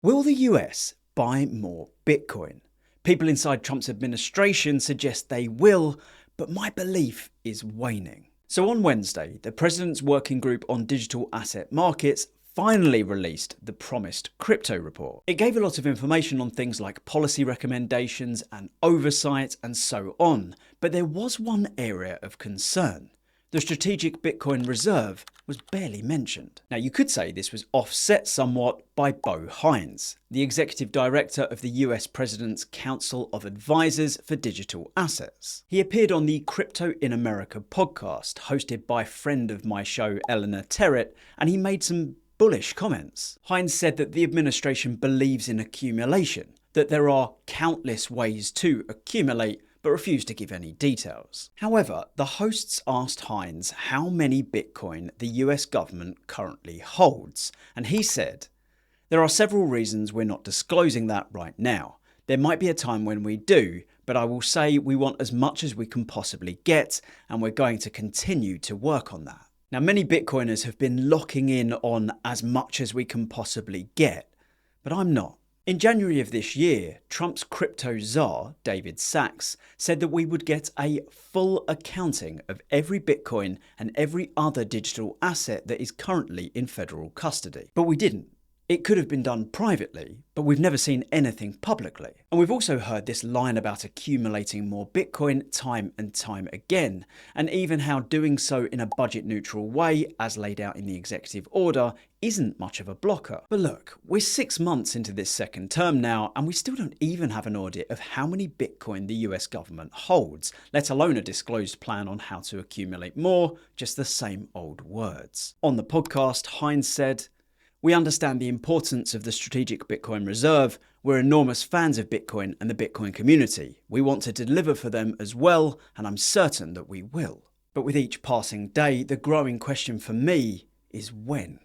Will the US buy more Bitcoin? People inside Trump's administration suggest they will, but my belief is waning. So on Wednesday, the president's working group on digital asset markets finally released the promised crypto report. It gave a lot of information on things like policy recommendations and oversight and so on, but there was one area of concern. The strategic Bitcoin reserve was barely mentioned. Now, you could say this was offset somewhat by Hines, the executive director of the US President's Council of Advisors for Digital Assets. He appeared on the Crypto in America podcast, hosted by friend of my show, Eleanor Terrett, and he made some bullish comments. Hines said that the administration believes in accumulation, that there are countless ways to accumulate, but refused to give any details. However, the hosts asked Hines how many Bitcoin the US government currently holds, and he said, "There are several reasons we're not disclosing that right now. There might be a time when we do, but I will say we want as much as we can possibly get, and we're going to continue to work on that." Now, many Bitcoiners have been locking in on as much as we can possibly get, but I'm not. In January of this year, Trump's crypto czar, David Sachs, said that we would get a full accounting of every Bitcoin and every other digital asset that is currently in federal custody. But we didn't. It could have been done privately, but we've never seen anything publicly. And we've also heard this line about accumulating more Bitcoin time and time again, and even how doing so in a budget-neutral way, as laid out in the executive order, isn't much of a blocker. But look, we're 6 months into this second term now, and we still don't even have an audit of how many Bitcoin the US government holds, let alone a disclosed plan on how to accumulate more, just the same old words. On the podcast, Hines said, "We understand the importance of the strategic Bitcoin reserve. We're enormous fans of Bitcoin and the Bitcoin community. We want to deliver for them as well, and I'm certain that we will." But with each passing day, the growing question for me is when.